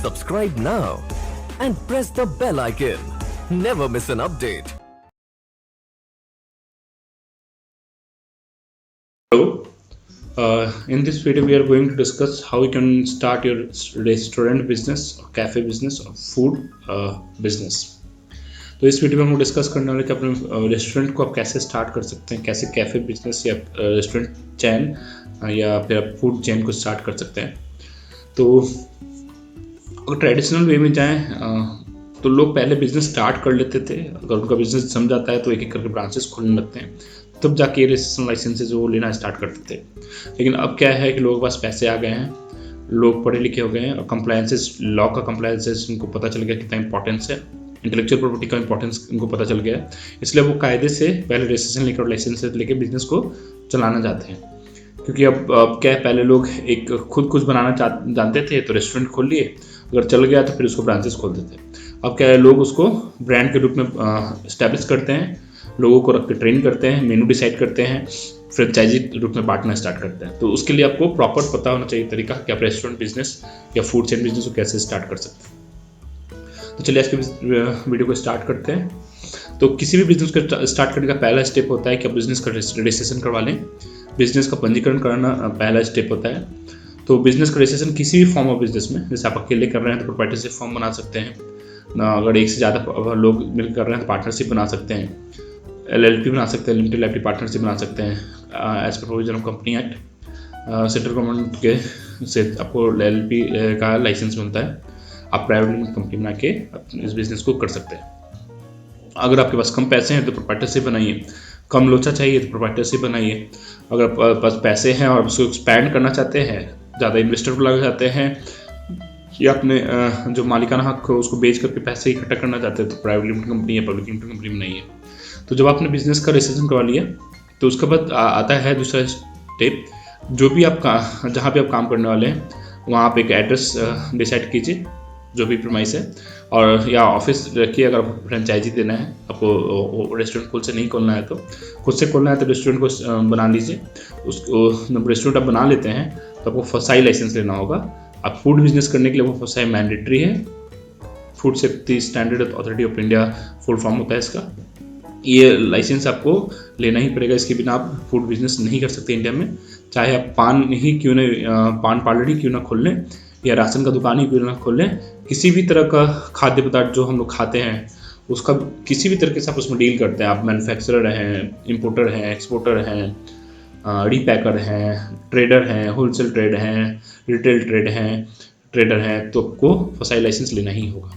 Subscribe now and press the bell icon. Never miss an update. Hello. In this video, we are going to discuss how you can start your restaurant business, or cafe business, or food business. तो इस video में हम discuss करने वाले कि अपने restaurant को आप कैसे स्टार्ट कर सकते हैं, कैसे कैफ़े बिजनेस या रेस्टोरेंट चैन या फिर आप फूड चैन को स्टार्ट कर सकते हैं। तो अगर ट्रेडिशनल वे में जाएं तो लोग पहले बिजनेस स्टार्ट कर लेते थे। अगर उनका बिजनेस जम जाता है तो एक एक करके ब्रांचेस खोलने लगते हैं, तब जाके रजिस्ट्रेशन लाइसेंसेज वो लेना स्टार्ट करते थे। लेकिन अब क्या है कि लोगों के पास पैसे आ गए हैं, लोग पढ़े लिखे हो गए हैं और कंप्लायंसेस, लॉ का कंप्लायंसेस उनको पता चल गया कितना इंपॉर्टेंस है, इंटेलेक्चुअल प्रॉपर्टी का इंपॉर्टेंस उनको पता चल गया है। इसलिए वो कायदे से पहले रजिस्ट्रेशन लेकर लाइसेंस लेके बिजनेस को चलाना चाहते हैं। क्योंकि अब क्या है, पहले लोग एक खुद कुछ बनाना जानते थे तो रेस्टोरेंट खोल लिए, अगर चल गया तो फिर उसको ब्रांचेस खोल देते। अब क्या है, लोग उसको ब्रांड के रूप में इस्टेब्लिश करते हैं, लोगों को रख के ट्रेन करते हैं, मेनू डिसाइड करते हैं, फ्रेंचाइजी रूप में बांटना स्टार्ट करते हैं। तो उसके लिए आपको प्रॉपर पता होना चाहिए तरीका कि आप रेस्टोरेंट बिजनेस या फूड चेन बिजनेस को कैसे स्टार्ट कर सकते हैं। तो चलिए आज के वीडियो को स्टार्ट करते हैं। तो किसी भी बिजनेस को स्टार्ट करने का पहला स्टेप होता है कि आप बिजनेस का रजिस्ट्रेशन करवा लें। बिजनेस का पंजीकरण कराना पहला स्टेप होता है। तो बिजनेस का रजिस्ट्रेशन किसी भी फॉर्म ऑफ बिजनेस में, जैसे आप अकेले कर रहे हैं तो प्रोप्राइटरशिप फॉर्म बना सकते हैं, अगर एक से ज़्यादा लोग मिलकर कर रहे हैं तो पार्टनरशिप बना सकते हैं, LLP बना सकते हैं, लिमिटेड लाइबिलिटी पार्टनरशिप बना सकते हैं as per provision of company act. Central government के से आपको LLP का लाइसेंस मिलता है, आप प्राइवेट लिमिटेड कंपनी बना के इस बिज़नेस को कर सकते हैं। अगर आपके पास कम पैसे हैं तो प्रोप्राइटरशिप बनाइए, कम लोचा चाहिए तो प्रोप्राइटरशिप बनाइए। अगर पास पैसे हैं और उसको एक्सपैंड करना चाहते हैं, ज़्यादा इन्वेस्टर को लगा चाहते हैं या अपने जो मालिकाना हक हो उसको बेच करके पैसे इकट्ठा करना चाहते हैं तो प्राइवेट लिमिटेड कंपनी या पब्लिक लिमिटेड कंपनी बनाइए। तो जब आपने बिजनेस का रजिस्ट्रेशन करवा लिया तो उसके बाद आता है दूसरा स्टेप, जो भी आप जहाँ भी आप काम करने वाले हैं वहाँ आप एक एड्रेस डिसाइड कीजिए, जो भी प्रीमाइस है, और या ऑफिस रखिए। अगर आपको फ्रेंचाइजी देना है, आपको रेस्टोरेंट खुद से नहीं खोलना है तो खुद से खोलना है तो रेस्टोरेंट को बना लीजिए। उसको रेस्टोरेंट आप बना लेते हैं तो आपको फसाई लाइसेंस लेना होगा। आप फूड बिजनेस करने के लिए वो फसाई मैंडेटरी है। Food safety standard authority of India full form होता है इसका। ये लाइसेंस आपको लेना ही पड़ेगा, इसके बिना आप फूड बिजनेस नहीं कर सकते इंडिया में। चाहे आप पान पार्लर ही क्यों ना खोल लें या राशन का दुकान ही क्यों ना खोल लें, किसी भी तरह का खाद्य पदार्थ जो हम लोग खाते हैं उसका किसी भी तरीके से आप उसमें डील करते हैं। आप मैन्युफैक्चरर हैं, इंपोर्टर हैं, एक्सपोर्टर हैं, रीपैकर हैं, ट्रेडर हैं, होलसेल ट्रेड हैं, रिटेल ट्रेडर हैं, तो आपको फसाई लाइसेंस लेना ही होगा।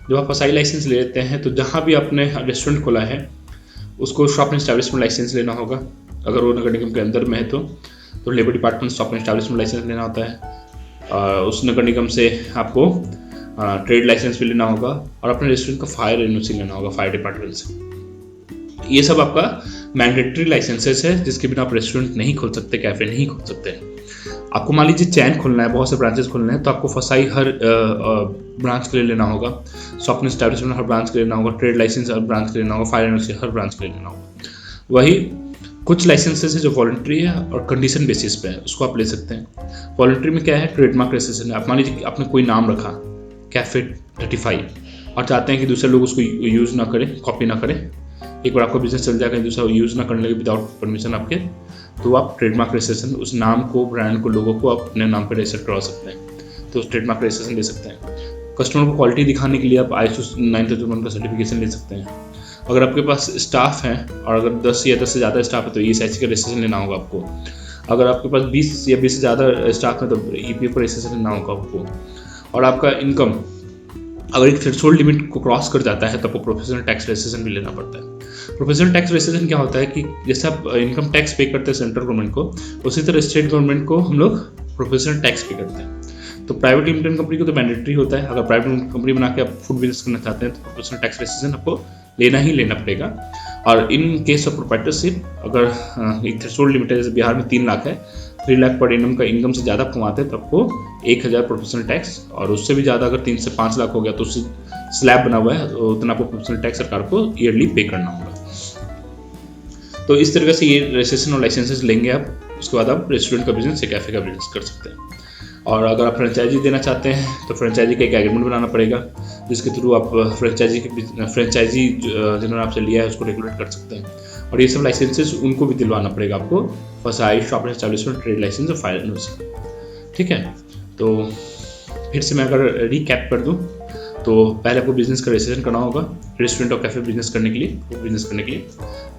जब आप फसाई लाइसेंस ले लेते हैं तो जहाँ भी आपने रेस्टोरेंट खोला है उसको शॉप एस्टैब्लिशमेंट लाइसेंस लेना होगा। अगर वो नगर निगम के अंदर में है तो labour department shop establishment licence लेना होता है। उस नगर निगम से आपको ट्रेड लाइसेंस भी लेना होगा और अपने रेस्टोरेंट का फायर एनओसी लेना होगा फायर डिपार्टमेंट से। ये सब आपका मैंडेटरी लाइसेंसेस है जिसके बिना आप रेस्टोरेंट नहीं खोल सकते, कैफे नहीं खोल सकते। आपको मान लीजिए चैन खोलना है, बहुत से ब्रांचेस खोलने हैं, तो आपको फसाई हर ब्रांच के लिए लेना होगा, शॉप एस्टैब्लिशमेंट हर ब्रांच के लिए लेना होगा, ट्रेड लाइसेंस हर ब्रांच के लिए लेना होगा, फायर एनओसी हर ब्रांच के लिए लेना होगा। वही कुछ लाइसेंसेस है जो वॉलंटरी है और कंडीशन बेसिस पे है, उसको आप ले सकते हैं। वॉलंटरी में क्या है, ट्रेडमार्क रजिस्ट्रेशन है। आप मान लीजिए कि आपने कोई नाम रखा कैफे 35 और चाहते हैं कि दूसरे लोग उसको यूज़ ना करें, कॉपी ना करें। एक बार आपका बिजनेस चल जाएगा, दूसरा यूज़ ना करने लगे विदाउट परमिशन आपके, तो आप ट्रेडमार्क रजिस्ट्रेशन उस नाम को, ब्रांड को, लोगों को आप अपने नाम पर रजिस्टर करवा सकते हैं। तो उस ट्रेडमार्क रजिस्ट्रेशन ले सकते हैं। कस्टमर को क्वालिटी दिखाने के लिए आप ISO 9001 का सर्टिफिकेशन ले सकते हैं। अगर आपके पास स्टाफ है और अगर 10 या 10 से ज़्यादा स्टाफ है तो ESIC का रजिस्ट्रेशन लेना होगा आपको। अगर आपके पास 20 या 20 से ज़्यादा स्टाफ है तो EPF का रजिस्ट्रेशन लेना होगा आपको। और आपका इनकम अगर एक थ्रेशोल्ड लिमिट को क्रॉस कर जाता है तो आपको प्रोफेशनल टैक्स रजिस्ट्रेशन भी लेना पड़ता है। प्रोफेशनल टैक्स रजिस्ट्रेशन क्या होता है कि जैसे आप इनकम टैक्स पे करते हैं सेंट्रल गवर्नमेंट को, उसी तरह स्टेट गवर्नमेंट को हम लोग प्रोफेशनल टैक्स पे करते हैं। तो प्राइवेट लिमिटेड कंपनी को तो मैंडेटरी होता है। अगर प्राइवेट लिमिटेड कंपनी बना के आप फूड बिजनेस करना चाहते हैं तो प्रोफेशनल टैक्स रजिस्ट्रेशन आपको लेना ही लेना पड़ेगा। और इन केस ऑफ प्रोप्राइटरशिप अगर एक थ्रेशोल्ड लिमिट है, जैसे बिहार में 3 लाख है, 3 लाख पर एनम का इनकम से ज़्यादा कमाते हैं तो आपको 1000 प्रोफेशनल टैक्स, और उससे भी ज़्यादा अगर 3 से 5 लाख हो गया तो उससे स्लैब बना हुआ है तो उतना आपको प्रोफेशनल टैक्स सरकार को ईयरली पे करना होगा। तो इस तरीके से ये रजिस्ट्रेशन और लाइसेंसेस लेंगे आप, उसके बाद आप रेस्टोरेंट का बिजनेस या कैफे का बिजनेस कर सकते हैं। और अगर आप फ्रेंचाइजी देना चाहते हैं तो फ्रेंचाइजी का एक एग्रीमेंट बनाना पड़ेगा, जिसके थ्रू आप फ्रेंचाइजी जिन्होंने आपसे लिया है उसको रेगुलेट कर सकते हैं। और ये सब लाइसेंसेस उनको भी दिलवाना पड़ेगा आपको, फसाई, शॉप एस्टैब्लिशमेंट, ट्रेड लाइसेंस और फायर एनओसी। ठीक है, तो फिर से मैं अगर रिकैप कर दूं तो पहले आपको बिजनेस का रजिस्ट्रेशन करना होगा रेस्टोरेंट और कैफे बिजनेस करने के लिए।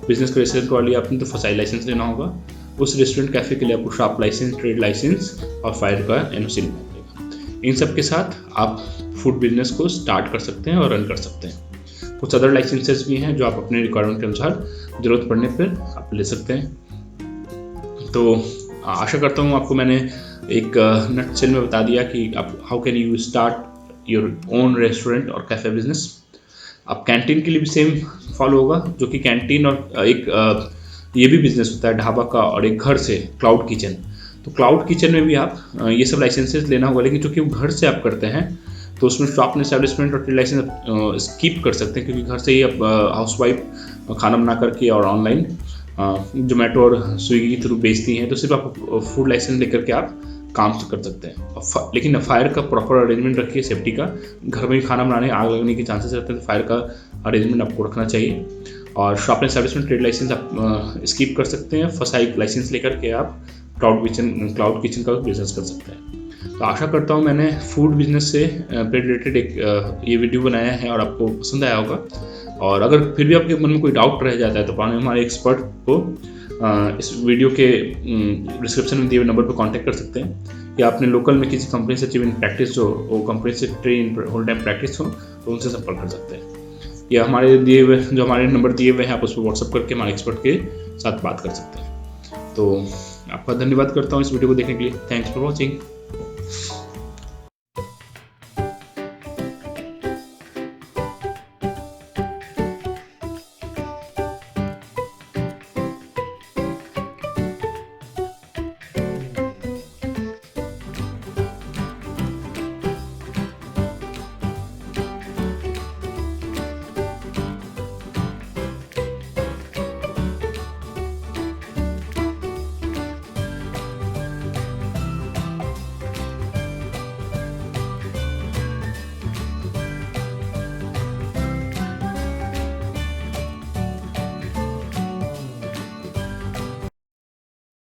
बिजनेस का रजिस्ट्रेशन करवा लिया आपने तो फसाई लाइसेंस लेना होगा। उस रेस्टोरेंट कैफे के लिए आपको शॉप लाइसेंस, ट्रेड लाइसेंस और फायर का एनओसी लेना पड़ेगा। इन सब के साथ आप फूड बिजनेस को स्टार्ट कर सकते हैं और रन कर सकते हैं। कुछ अदर लाइसेंसेस भी हैं जो आप अपने रिक्वायरमेंट के अनुसार ज़रूरत पड़ने पर आप ले सकते हैं। तो आशा करता हूँ आपको मैंने एक नटशेल में बता दिया कि आप how can you start your own restaurant और कैफ़े बिजनेस। अब कैंटीन के लिए भी सेम फॉलो होगा, जो कि कैंटीन और एक ये भी बिजनेस होता है ढाबा का, और एक घर से क्लाउड किचन। तो क्लाउड किचन में भी आप ये सब लाइसेंसेस लेना होगा, लेकिन चूँकि वो घर से आप करते हैं तो उसमें शॉप एस्टैब्लिशमेंट और ट्रेड लाइसेंस स्किप कर सकते हैं, क्योंकि घर से ही आप हाउसवाइफ खाना बना करके और ऑनलाइन जोमेटो और स्विगी के थ्रू बेचती हैं, तो सिर्फ आप फूड लाइसेंस लेकर के आप काम कर सकते हैं। लेकिन फायर का प्रॉपर अरेंजमेंट रखिए, सेफ्टी का। घर में भी खाना बनाने आग लगने के चांसेस रहते हैं, तो फायर का अरेंजमेंट आपको रखना चाहिए। और शॉप एस्टैब्लिशमेंट, ट्रेड लाइसेंस आप स्किप कर सकते हैं। फसाई लाइसेंस लेकर के आप क्लाउड किचन का बिजनेस कर सकते हैं। तो आशा करता हूँ मैंने फूड बिजनेस से रिलेटेड एक ये वीडियो बनाया है और आपको पसंद आया होगा। और अगर फिर भी आपके मन में कोई डाउट रह जाता है तो हमारे एक्सपर्ट को इस वीडियो के डिस्क्रिप्शन में दिए हुए नंबर पर कांटेक्ट कर सकते हैं, या अपने लोकल में किसी कंपनी से इन प्रैक्टिस जो वो कंपनी से ट्रेन होल टाइम प्रैक्टिस हो तो उनसे संपर्क कर सकते हैं, या हमारे नंबर दिए हुए हैं आप उस पर व्हाट्सअप करके हमारे एक्सपर्ट के साथ बात कर सकते हैं। तो आपका धन्यवाद करता हूँ इस वीडियो को देखने के लिए। Thanks for watching.